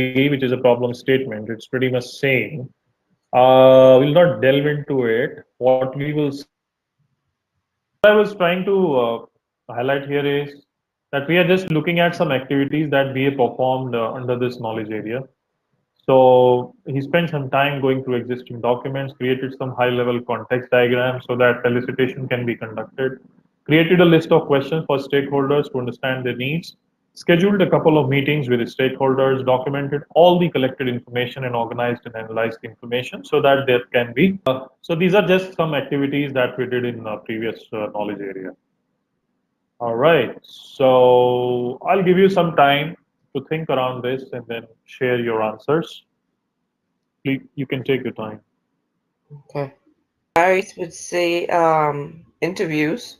which is a problem statement. It's pretty much same. We'll not delve into it. What we will I was trying to highlight here is that we are just looking at some activities that BA performed under this knowledge area. So he spent some time going through existing documents, created some high-level context diagrams so that elicitation can be conducted, created a list of questions for stakeholders to understand their needs, scheduled a couple of meetings with the stakeholders, documented all the collected information and organized and analyzed the information so that there can be. So these are just some activities that we did in previous knowledge area. All right, so I'll give you some time to think around this and then share your answers. Please, you can take your time. Okay. I would say interviews.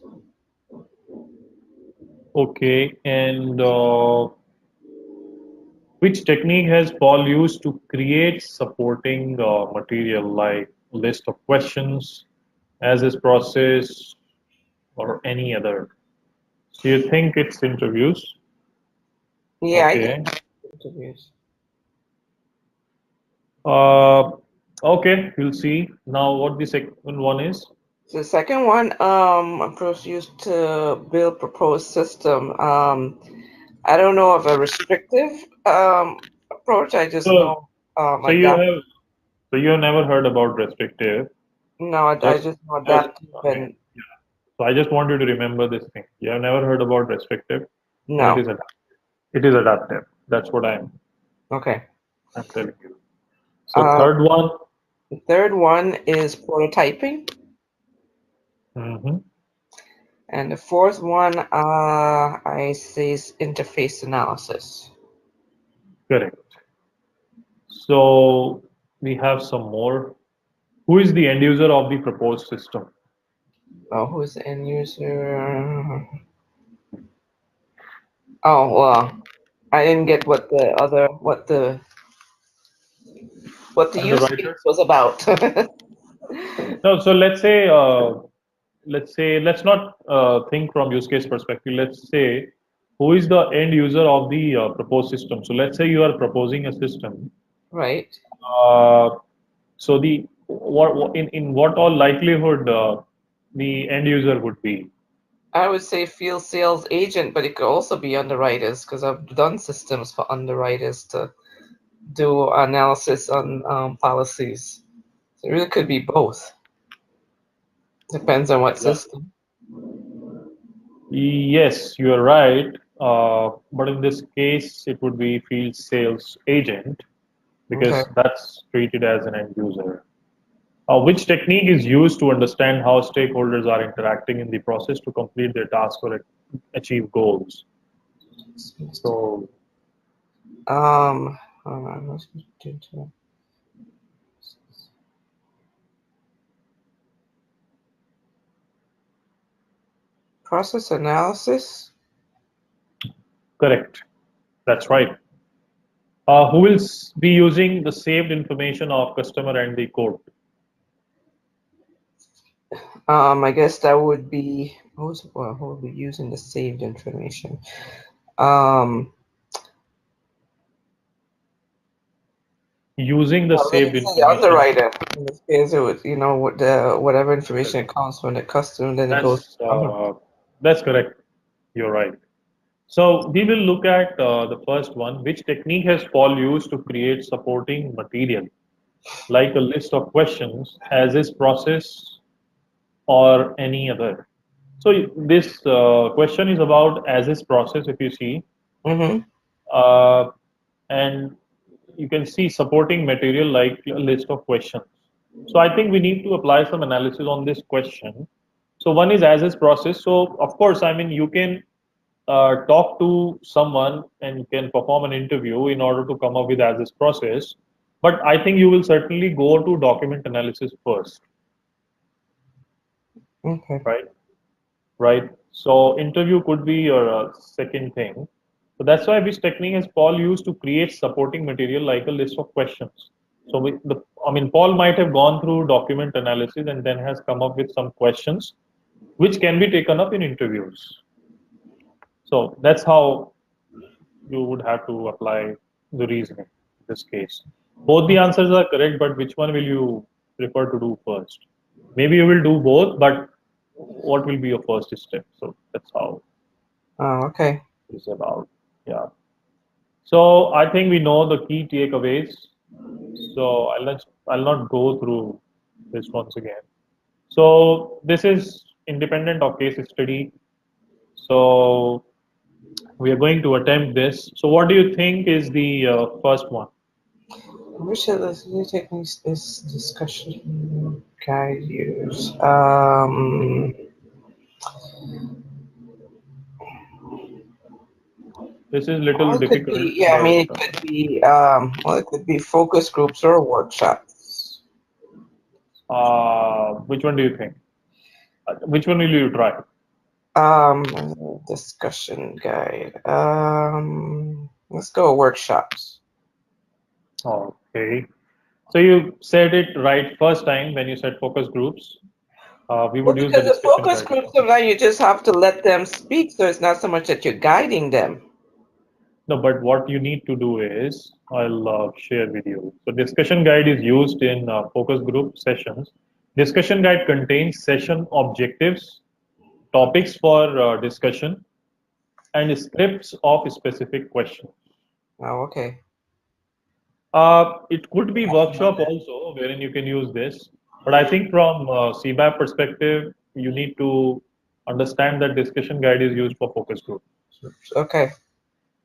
Okay, and which technique has Paul used to create supporting material like list of questions, as is process, or any other? So you think it's interviews? Yeah, Okay. I think interviews. Okay, we'll see. Now what the second one is? So the second one, approach used to build proposed system. I don't know of a restrictive approach. I just know So you adapt. have you have never heard about restrictive. No, I Just just know just adaptive okay. and Yeah. So I just want you to remember this thing. You have never heard about restrictive, and it no. is adaptive. It is adaptive. That's what Okay. I'm telling you. So third one. The third one is prototyping. Mm-hmm. And the fourth one, I say is interface analysis. Correct. So we have some more. Who is the end user of the proposed system? Oh, who's the end user? Oh, well, I didn't get what the use case Underwriter? was about. No, so let's not think from use case perspective. Let's say who is the end user of the proposed system. So let's say you are proposing a system. Right. Uh, so the what in what all likelihood the end user would be? I would say field sales agent, but it could also be underwriters because I've done systems for underwriters to do analysis on policies. So it really could be both. Depends on what system. Yes, you are right. But in this case, it would be field sales agent Okay. because that's treated as an end user. Which technique is used to understand how stakeholders are interacting in the process to complete their task or achieve goals? So, Hold on, let's get into it. Process analysis. correct. That's right. Who will be using the saved information of customer and the code? I guess that would be who would be using the saved information. Using the Well, saved let's say the information. underwriter. In this case, it would, what the whatever information comes from the customer, then it goes to That's the underwriter. that's correct. You're right. So we will look at the first one. Which technique has Paul used to create supporting material, like a list of questions, as is process or any other? So this question is about as is process. If you see, Mm-hmm. uh, and you can see supporting material like a list of questions. So I think we need to apply some analysis on this question. So one is as is process. So of course, I mean you can talk to someone and can perform an interview in order to come up with as is process. But I think you will certainly go to document analysis first, Okay. right? Right. So interview could be your second thing. So that's why which technique has Paul used to create supporting material like a list of questions. So I mean, Paul might have gone through document analysis and then has come up with some questions which can be taken up in interviews. So that's how you would have to apply the reasoning. this case. Both the answers are correct, but which one will you prefer to do first? Maybe you will do both, but what will be your first step? So that's how Oh, okay. it's about. Yeah. So I think we know the key takeaways. So I'll not go through this once again. So this is independent of case study. So we are going to attempt this. So what do you think is the first one? Which of the new techniques this discussion guide use? This is little Well, it could difficult, be, yeah, I but mean, it could be, well, it could be focus groups or workshops. which one do you think? Which one will you try? Discussion guide. Let's go workshops. Okay. So you said it right first time when you said focus groups. We Well, would use the because the discussion focus guide. groups, sometimes you just have to let them speak, so it's not so much that you're guiding them. No, but what you need to do is, I'll share with you. So discussion guide is used in focus group sessions. Discussion guide contains session objectives, topics for discussion, and scripts of specific questions. Oh, okay. It could be workshop also, wherein you can use this. But I think from CBAP perspective, you need to understand that discussion guide is used for focus group, Okay.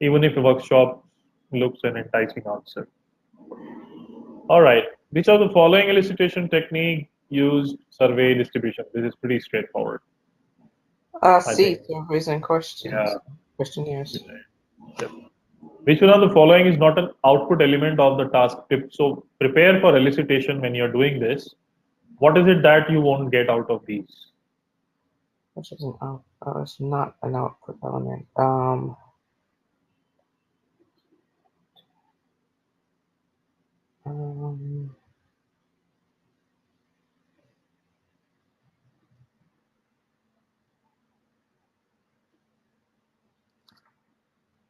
even if a workshop looks an enticing answer. All right. Which of the following elicitation technique used survey distribution? This is pretty straightforward, I C, think. surveys and questions, Yeah. questionnaires. Yep. Which one of the following is not an output element of the task tip? So prepare for elicitation when you're doing this. What is it that you won't get out of these? Which is an out, it's not an output element.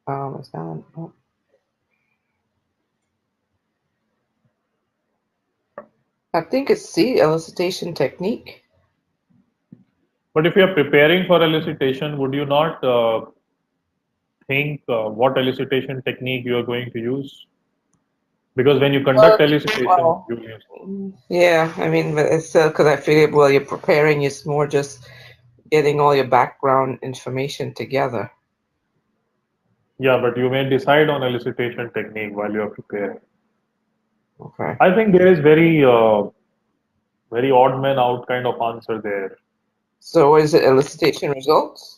Um, it's not. I think it's C, elicitation technique. But if you are preparing for elicitation, would you not think what elicitation technique you are going to use? Because when you conduct elicitation, Well, you use. yeah, I mean, but it's because I figured, well, you're preparing, it's more just getting all your background information together. Yeah, but you may decide on elicitation technique while you are preparing. Okay. I think there is very odd man out kind of answer there. So is it elicitation results?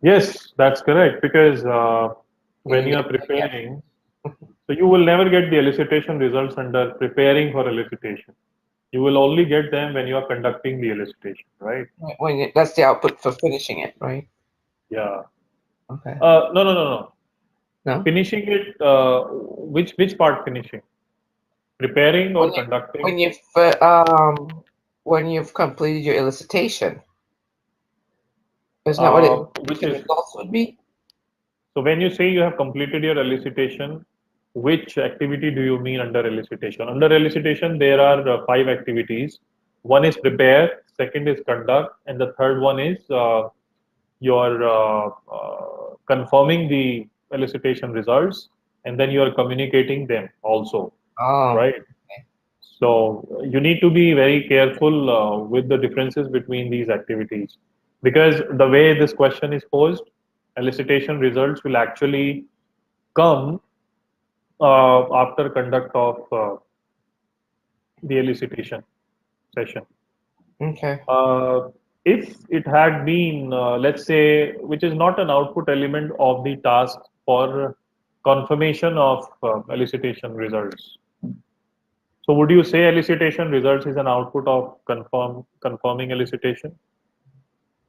Yes, that's correct. Because You when didn't you are get that yet. preparing, so you will never get the elicitation results under preparing for elicitation. You will only get them when you are conducting the elicitation, right? That's the output for finishing it, right? Yeah. Okay. No, no, no, no. No? Finishing it. Which part finishing? Preparing or When you conducting? when you've completed your elicitation, isn't that what Which elicitation is results would be? so when you say you have completed your elicitation, which activity do you mean under elicitation? Under elicitation, there are five activities. One is prepare, second is conduct, and the third one is you're confirming the elicitation results, and then you are communicating them also, Oh, right? So you need to be very careful with the differences between these activities because the way this question is posed, elicitation results will actually come after conduct of the elicitation session. okay. Uh, if it had been, let's say, which is not an output element of the task for confirmation of elicitation results. So would you say elicitation results is an output of confirming elicitation?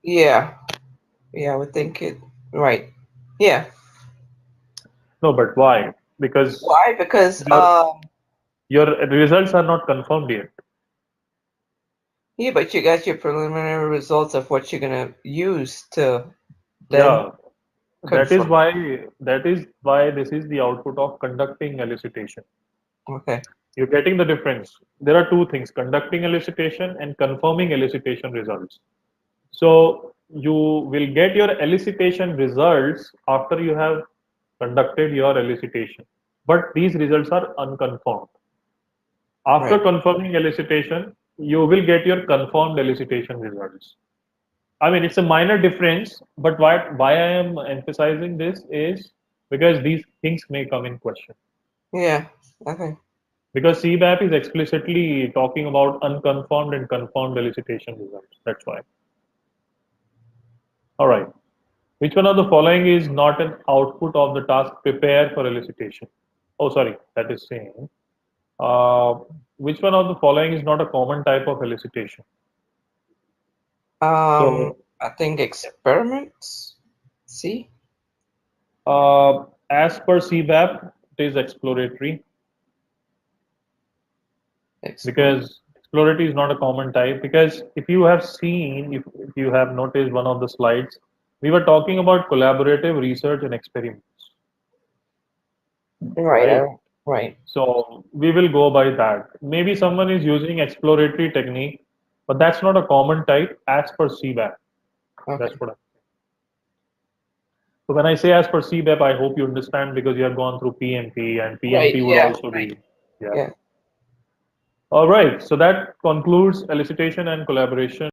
Yeah. Yeah, I would think it. Right. Yeah. No, but why? Because Why? Because your your results are not confirmed yet. yeah, but you got your preliminary results of what you're gonna use to then Yeah, That is Confirm. why this is the output of conducting elicitation. Okay. You're getting the difference. There are two things: conducting elicitation and confirming elicitation results. So you will get your elicitation results after you have conducted your elicitation, but these results are unconfirmed. After Right. confirming elicitation, you will get your confirmed elicitation results. I mean, it's a minor difference, but why I am emphasizing this is because these things may come in question. Yeah. Okay. Because CBAP is explicitly talking about unconfirmed and confirmed elicitation results. That's why. All right. Which one of the following is not an output of the task prepare for elicitation? Oh, sorry, that is saying. Uh, which one of the following is not a common type of elicitation? So, I think experiments. See? as per CBAP, it is exploratory Explore. because exploratory is not a common type. Because if you have seen, if you have noticed one of the slides, we were talking about collaborative research and experiments, Right. right? Right. So we will go by that. Maybe someone is using exploratory technique, but that's not a common type as per CBAP. Okay. That's what I. So when I say as per CBAP, I hope you understand because you have gone through PMP and Right. PMP would Yeah. also be, yeah. Yeah. All right. So that concludes elicitation and collaboration.